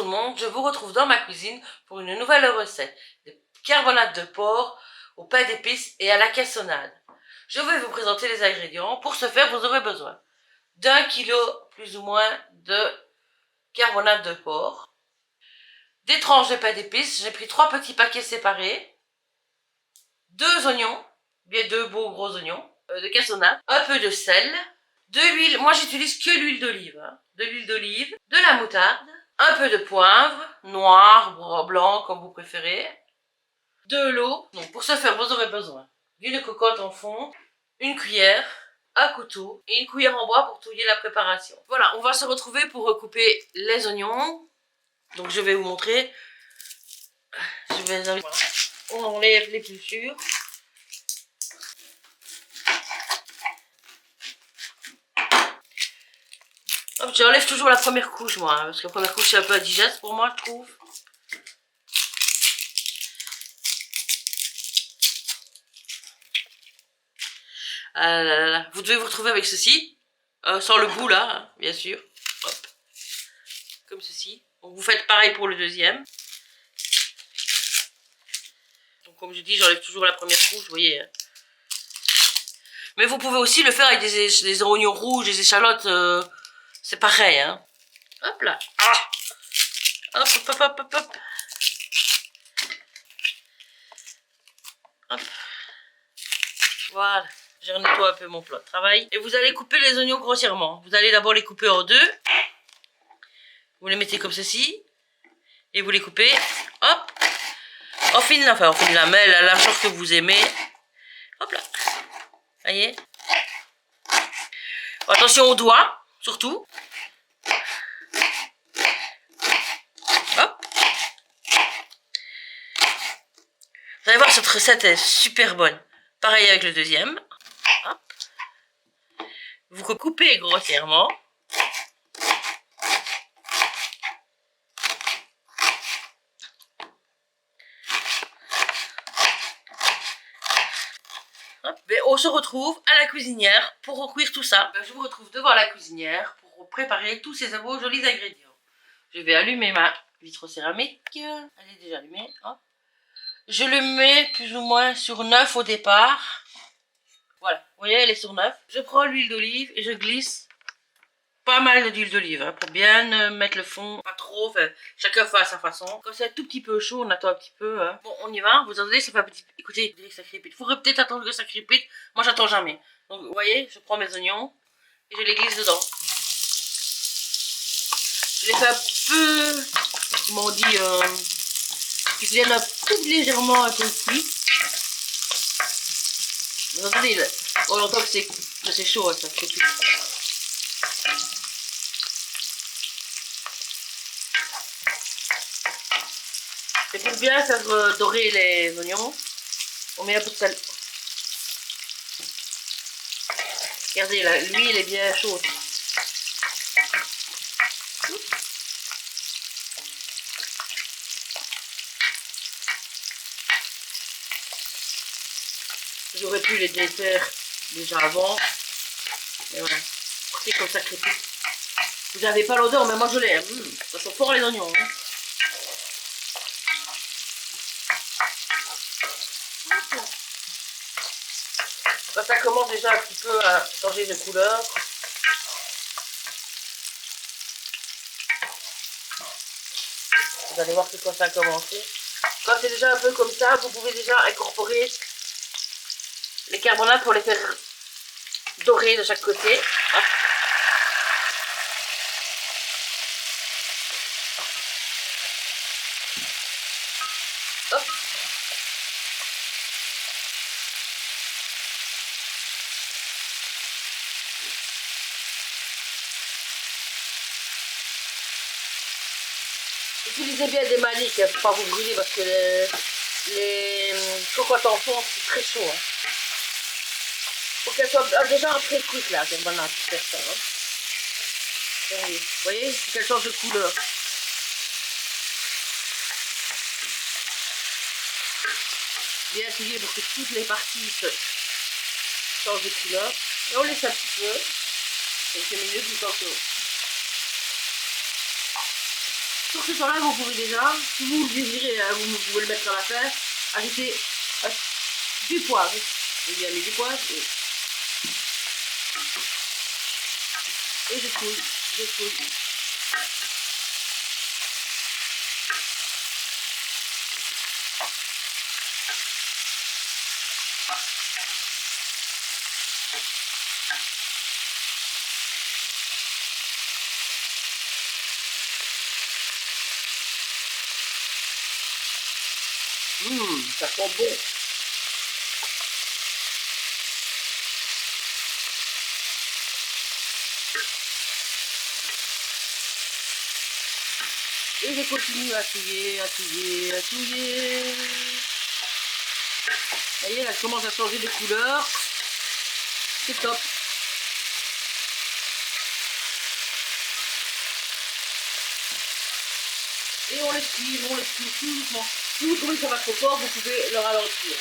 le monde, je vous retrouve dans ma cuisine pour une nouvelle recette de carbonate de porc au pain d'épices et à la cassonade. Je vais vous présenter les ingrédients. Pour ce faire, vous aurez besoin d'1 kilo plus ou moins de carbonate de porc, des tranches de pain d'épices, j'ai pris 3 petits paquets séparés, 2 oignons, bien 2 beaux gros oignons, de cassonade, un peu de sel, de l'huile, moi j'utilise que l'huile d'olive, de l'huile d'olive, de la moutarde, un peu de poivre, noir, blanc comme vous préférez, de l'eau. Donc pour ce faire, vous aurez besoin d'une cocotte en fond, une cuillère, un couteau et une cuillère en bois pour touiller la préparation. Voilà, on va se retrouver pour recouper les oignons. Donc je vais vous montrer. Voilà. On enlève les épluchures. J'enlève toujours la première couche moi, parce que la première couche c'est un peu indigeste pour moi je trouve. Vous devez vous retrouver avec ceci, sans le bout là, hein, bien sûr. Hop. Comme ceci. Donc vous faites pareil pour le deuxième. Donc comme je dis, j'enlève toujours la première couche, vous voyez. Hein. Mais vous pouvez aussi le faire avec des oignons rouges, des échalotes, c'est pareil. Hein. Hop là. Ah. Hop, hop, hop, hop, hop, hop. Hop. Voilà. Je nettoie un peu mon plat de travail. Et vous allez couper les oignons grossièrement. Vous allez d'abord les couper en deux. Vous les mettez comme ceci. Et vous les coupez. Hop. En fine, enfin en fine lamelle, la largeur que vous aimez. Hop là. Voyez. Attention aux doigts, surtout. Hop. Vous allez voir, cette recette est super bonne. Pareil avec le deuxième. Hop. Vous coupez grossièrement. Hop. Et on se retrouve à la cuisinière pour recuire tout ça. Je vous retrouve devant la cuisinière pour préparer tous ces beaux jolis ingrédients. Je vais allumer ma vitrocéramique. Elle est déjà allumée. Hop. Je le mets plus ou moins sur 9 au départ. Voilà, vous voyez, elle est sur 9. Je prends l'huile d'olive et je glisse pas mal d'huile d'olive hein, pour bien mettre le fond, pas trop, enfin, chacun fait à sa façon. Quand c'est un tout petit peu chaud, on attend un petit peu. Hein. Bon, on y va, vous entendez, ça fait un petit... Écoutez, vous dites que ça crépite. Il faudrait peut-être attendre que ça crépite. Moi, j'attends jamais. Donc, vous voyez, je prends mes oignons et je les glisse dedans. Je les fais un peu, comment on dit, qui viennent un tout légèrement un peu cuits. Vous entendez, on entend que c'est chaud, hein, ça crépite. Et pour bien faire dorer les oignons, on met un peu de sel. Regardez, l'huile est bien chaude. J'aurais pu les défaire déjà avant. Mais voilà. C'est comme ça crépite. Vous n'avez pas l'odeur, mais moi je l'ai. Ça sent fort les oignons. Hein. Quand ça commence déjà un petit peu à changer de couleur. Vous allez voir que quand ça a commencé. Quand c'est déjà un peu comme ça, vous pouvez déjà incorporer les carbonates pour les faire dorer de chaque côté. Hop. Hop. Utilisez bien des maniques, hein, pour pas vous brûler parce que les cocottes en fond c'est très chaud. Hein. Faut qu'elle soit déjà pré-cuite là, cette banane pour faire ça. Hein. Vous voyez, faut qu'elle change de couleur. Bien essayer pour que toutes les parties changent de couleur. Et on laisse un petit peu. Quelques minutes du temps que Sur ce temps-là, vous pouvez déjà, si vous le désirez, vous pouvez le mettre à la fin, ajouter du poivre. J'ai bien mis du poivre et je fouille, je fouille. Ça sent bon. Et je continue à touiller, à touiller, à touiller. Vous voyez, elle commence à changer de couleur. C'est top. Et on les tire tout doucement. Si vous trouvez que ça va trop fort, vous pouvez le ralentir.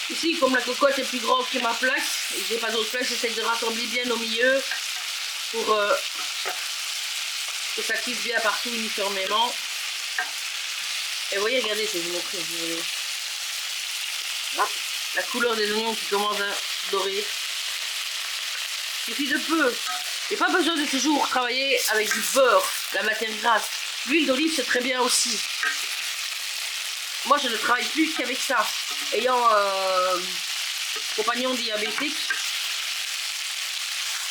Ici, comme la cocotte est plus grande que ma plaque, et j'ai pas d'autre plaque, j'essaie de rassembler bien au milieu pour que ça cuise bien partout uniformément. Et vous voyez, regardez, je vais vous montrer. Vous voyez. Hop, la couleur des oignons qui commence à dorer. Il suffit de peu. Il n'y a pas besoin de toujours travailler avec du beurre, la matière grasse. L'huile d'olive, c'est très bien aussi. Moi, je ne travaille plus qu'avec ça. Ayant compagnon diabétique,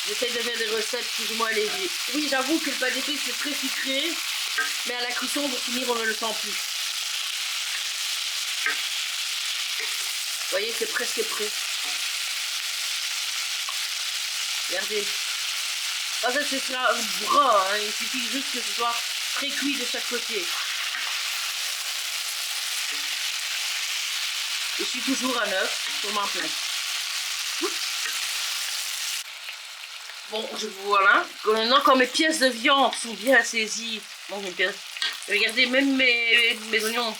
j'essaie de faire des recettes plus ou moins légères. Oui, j'avoue que le pain d'épices, c'est très sucré, mais à la cuisson, pour finir, on ne le sent plus. Vous voyez, c'est presque prêt. Regardez. Ça, ce sera brun, hein. Il suffit juste que ce soit très cuit de chaque côté. Je suis toujours à neuf sur ma plaque. Bon, je voilà. Maintenant, quand mes pièces de viande sont bien saisies, bon, regardez, même mes oignons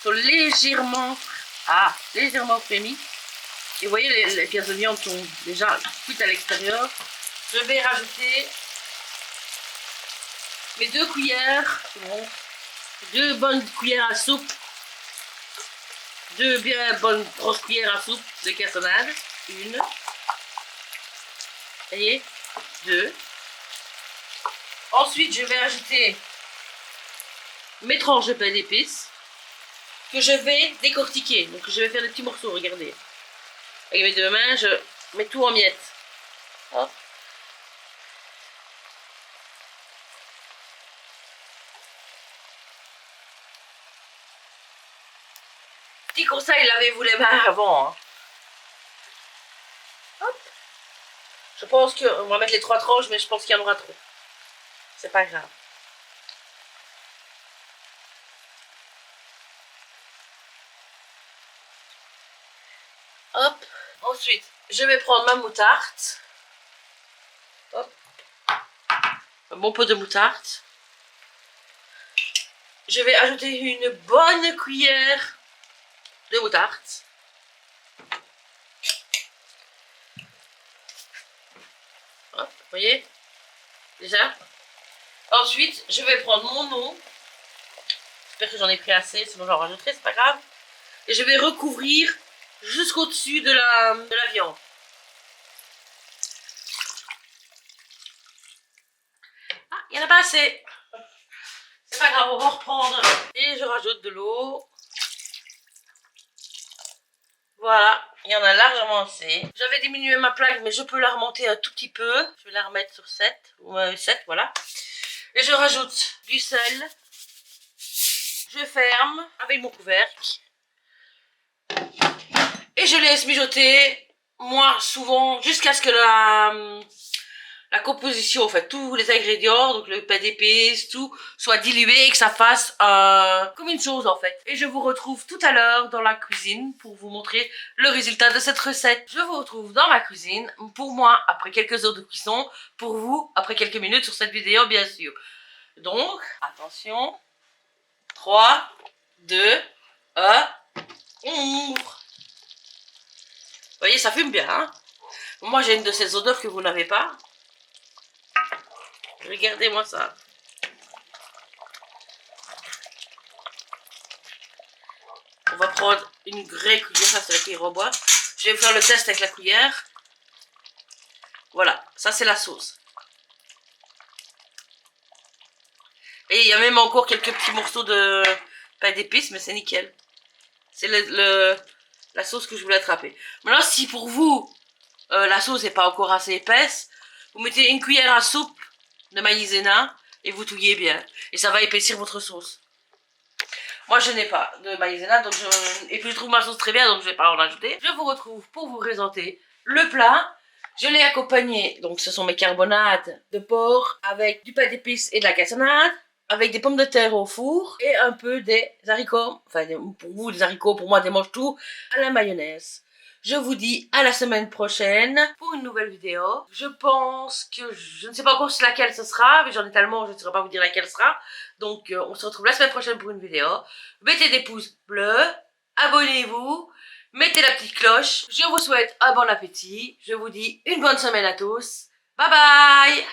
sont légèrement frémis. Et vous voyez, les pièces de viande sont déjà cuites à l'extérieur. Je vais rajouter mes 2 cuillères, bon, 2 bonnes cuillères à soupe, 2 bien bonnes grosses cuillères à soupe de cassonade, 1, vous voyez, 2. Ensuite, je vais ajouter mes tranches de pain d'épices que je vais décortiquer. Donc, je vais faire des petits morceaux, regardez. Avec mes 2 mains, je mets tout en miettes. Hop. Petit conseil, lavez-vous les mains avant. Hein. Hop. Je pense qu'on va mettre les 3 tranches, mais je pense qu'il y en aura trop. C'est pas grave. Hop. Ensuite, je vais prendre ma moutarde. Hop. Un bon pot de moutarde. Je vais ajouter une bonne cuillère de moutarde. Hop, vous voyez? Déjà. Ensuite, je vais prendre mon eau. J'espère que j'en ai pris assez, sinon j'en rajouterai, c'est pas grave. Et je vais recouvrir jusqu'au-dessus de la viande. Ah, il n'y en a pas assez. C'est pas grave, on va reprendre. Et je rajoute de l'eau. Voilà, il y en a largement assez. J'avais diminué ma plaque, mais je peux la remonter un tout petit peu. Je vais la remettre sur 7, ou 7, voilà. Et je rajoute du sel. Je ferme avec mon couvercle. Et je laisse mijoter, moi, souvent, jusqu'à ce que la la composition, en fait, tous les ingrédients, donc le pain d'épices, tout, soit dilué et que ça fasse comme une chose, en fait. Et je vous retrouve tout à l'heure dans la cuisine pour vous montrer le résultat de cette recette. Je vous retrouve dans ma cuisine, pour moi, après quelques heures de cuisson, pour vous, après quelques minutes sur cette vidéo, bien sûr. Donc, attention, 3, 2, 1, on ouvre. Vous voyez, ça fume bien, hein? Moi, j'ai une de ces odeurs que vous n'avez pas. Regardez-moi ça. On va prendre une vraie cuillère, ça c'est la cuillère en bois. Je vais faire le test avec la cuillère. Voilà, ça c'est la sauce. Et il y a même encore quelques petits morceaux de pain d'épices, mais c'est nickel. C'est la sauce que je voulais attraper. Maintenant, si pour vous, la sauce n'est pas encore assez épaisse, vous mettez une cuillère à soupe de maïzena et vous touillez bien. Et ça va épaissir votre sauce. Moi, je n'ai pas de maïzena, donc et puis je trouve ma sauce très bien, donc je ne vais pas en ajouter. Je vous retrouve pour vous présenter le plat. Je l'ai accompagné, donc ce sont mes carbonades de porc avec du pain d'épices et de la cassonade, avec des pommes de terre au four et un peu des haricots, enfin pour vous des haricots, pour moi des mange-tout, à la mayonnaise. Je vous dis à la semaine prochaine pour une nouvelle vidéo. Je pense que je ne sais pas encore laquelle ce sera, mais j'en ai tellement, je ne saurais pas vous dire laquelle sera. Donc on se retrouve la semaine prochaine pour une vidéo. Mettez des pouces bleus, abonnez-vous, mettez la petite cloche. Je vous souhaite un bon appétit. Je vous dis une bonne semaine à tous. Bye bye!